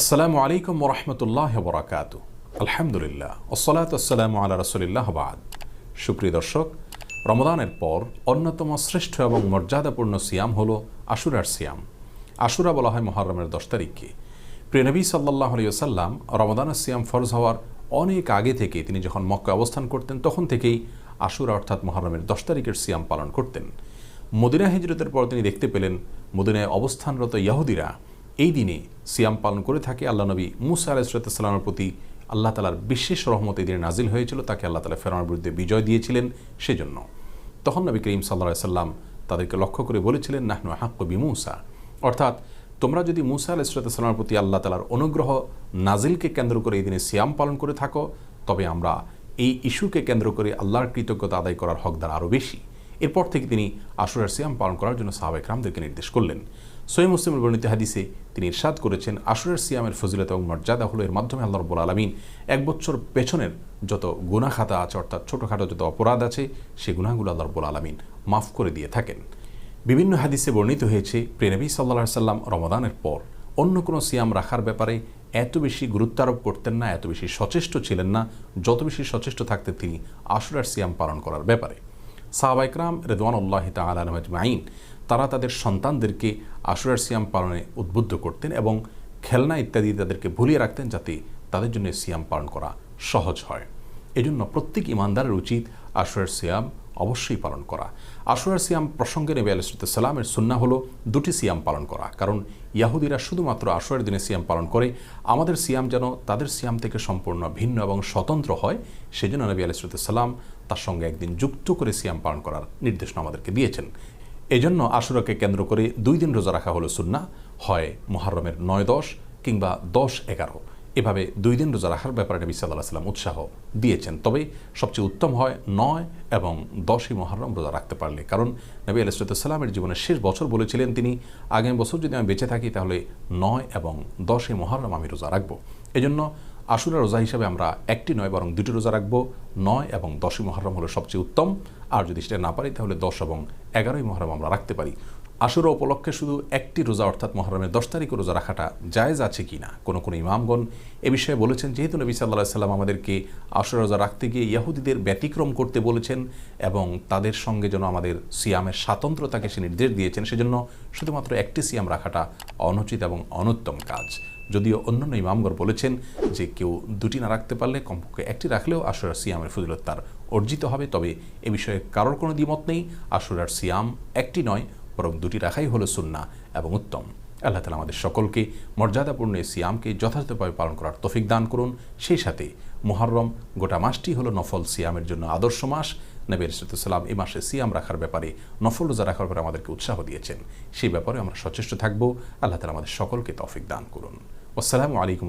আসসালামু আলাইকুম ওয়া রাহমাতুল্লাহি ওয়া বারাকাতুহু। আলহামদুলিল্লাহ ওয়াসসালাতু ওয়াসসালামু আলা রাসূলিল্লাহ বাদ। সুপ্রিয় দর্শক, রমাদানের পর অন্যতম শ্রেষ্ঠ এবং মর্যাদাপূর্ণ সিয়াম হলো আশুরার সিয়াম। আশুরা বলা হয় মুহররমের 10 তারিখকে। প্রিয় নবী সাল্লাল্লাহু আলাইহি ওয়াসাল্লাম রমাদানের সিয়াম ফরজ হওয়ার অনেক আগে থেকে তিনি যখন মক্কায় অবস্থান করতেন তখন থেকেই আশুরা অর্থাৎ মুহররমের 10 তারিখের সিয়াম পালন করতেন। মদিনা হিজরতের পর তিনি দেখতে পেলেন মদিনায় অবস্থানরত ইহুদিরা এই দিনে সিয়াম পালন করে থাকে। আল্লাহ নবী মুসা আলাইহিস সালামের প্রতি আল্লাহ তাআলার বিশেষ রহমত এই দিনে নাজিল হয়েছিল, তাকে আল্লাহ তাআলা ফেরাউনের বিরুদ্ধে বিজয় দিয়েছিলেন। সেজন্য তখন নবী করিম সাল্লাল্লাহু আলাইহি সাল্লাম তাদেরকে লক্ষ্য করে বলেছিলেন, নাহনু আহাক্কু বিমূসা, অর্থাৎ তোমরা যদি মুসা আলাইহিস সালামের প্রতি আল্লাহ তাআলার অনুগ্রহ নাজিলকে কেন্দ্র করে এই দিনে সিয়াম পালন করে থাকো, তবে আমরা এই ইস্যুকে কেন্দ্র করে আল্লাহর কৃতজ্ঞতা আদায় করার হকদার আরও বেশি। এরপর থেকে তিনি আশুরার সিয়াম পালন করার জন্য সাহাবায়ে কেরামদেরকে নির্দেশ করলেন। সহিহ মুসলিমের বর্ণিত হাদিসে তিনি ইরশাদ করেছেন, আশুরার সিয়ামের ফজিলত এবং মর্যাদা হলো এর মাধ্যমে আল্লাহ রাব্বুল আলামিন এক বছর পেছনের যত গুনাহ খাতা আছে অর্থাৎ ছোটোখাটো যত অপরাধ আছে সেই গুনাহগুলো আল্লাহ রাব্বুল আলামিন মাফ করে দিয়ে থাকেন। বিভিন্ন হাদিসে বর্ণিত হয়েছে প্রিয় নবী সাল্লাল্লাহু আলাইহি সাল্লাম রমাদানের পর অন্য কোনো সিয়াম রাখার ব্যাপারে এত বেশি গুরুত্ব আরোপ করতেন না, এত বেশি সচেষ্ট ছিলেন না, যত বেশি সচেষ্ট থাকতেন তিনি আশুরার সিয়াম পালন করার ব্যাপারে। সাহাবায়ে কেরাম রিদওয়ানুল্লাহি তাআলা আলাইহিম আজমাইন তারা তাদের সন্তানদেরকে আশুরার সিয়াম পালনে উদ্বুদ্ধ করতেন এবং খেলনা ইত্যাদি তাদেরকে ভুলিয়ে রাখতেন যাতে তাদের জন্য সিয়াম পালন করা সহজ হয়। এজন্য প্রত্যেক ইমানদারের উচিত আশুরার সিয়াম অবশ্যই পালন করা। আশুরার সিয়াম প্রসঙ্গে নবী আলাইহিস সালামের সুন্নাহ হলো দুটি সিয়াম পালন করা, কারণ ইহুদিরা শুধুমাত্র আশুরার দিনে সিয়াম পালন করে। আমাদের সিয়াম যেন তাদের সিয়াম থেকে সম্পূর্ণ ভিন্ন এবং স্বতন্ত্র হয়, সেজন্য নবী আলাইহিস সালাম তার সঙ্গে একদিন যুক্ত করে সিয়াম পালন করার নির্দেশনা আমাদেরকে দিয়েছেন। এজন্য আশুরাকে কেন্দ্র করে 2 দিন রোজা রাখা হলো সুন্নাহ, হয় মুহররমের 9-10 কিংবা 10-11, এভাবে 2 দিন রোজা রাখার ব্যাপারে নবী সাল্লাল্লাহু আলাইহি ওয়াসাল্লাম উৎসাহ দিয়েছেন। তবে সবচেয়ে উত্তম হয় 9 এবং 10ই মুহররম রোজা রাখতে পারলে, কারণ নবী আলাইহিস সালামের জীবনের শেষ বছর বলেছিলেন তিনি, আগামী বছর যদি আমি বেঁচে থাকি তাহলে 9 এবং 10ই মুহররম আমি রোজা রাখবো। এজন্য আশুরা রোজা হিসাবে আমরা একটি নয় বরং 2টি রোজা রাখবো। 9 এবং 10ই মুহররম হলো সবচেয়ে উত্তম, আর যদি সেটা না পারি তাহলে 10 এবং 11ই মুহররম আমরা রাখতে পারি। আশুরা উপলক্ষে শুধু একটি রোজা অর্থাৎ মুহররমের 10 তারিখে রোজা রাখাটা জায়েজ আছে কিনা কোনো কোনো ইমামগণ এ বিষয়ে বলেছেন, যেহেতু নবী সাল্লাল্লাহু আলাইহি সাল্লাম আমাদেরকে আশুরা রোজা রাখতে গিয়ে ইহুদিদের ব্যতিক্রম করতে বলেছেন এবং তাদের সঙ্গে যেন আমাদের সিয়ামের স্বাতন্ত্র্যতাকে সে নির্দেশ দিয়েছেন, সেজন্য শুধুমাত্র একটি সিয়াম রাখাটা অনুচিত এবং অনুত্তম কাজ। যদিও অন্যান্য ইমামগণ বলেছেন যে কেউ 2টি না রাখতে পারলে কমপক্ষে একটি রাখলেও আশুরার সিয়ামের ফজিলত তার অর্জিত হবে। তবে এ বিষয়ে কারোর কোনো দ্বিমত নেই, আশুরার সিয়াম একটি নয় বরং 2টি রাখাই হলো সুন্নাহ এবং উত্তম। আল্লাহ তাআলা আমাদের সকলকে মর্যাদাপূর্ণ এই সিয়ামকে যথাযথভাবে পালন করার তৌফিক দান করুন। সেই সাথে মুহররম গোটা মাসটি হলো নফল সিয়ামের জন্য আদর্শ মাস। নবী আলাইহিস সালাম এই মাসে সিয়াম রাখার ব্যাপারে, নফল রোজা রাখার ব্যাপারে আমাদেরকে উৎসাহ দিয়েছেন। সেই ব্যাপারে আমরা সচেষ্ট থাকবো। আল্লাহ তাআলা আমাদের সকলকে তৌফিক দান করুন। আসসালামু আলাইকুম।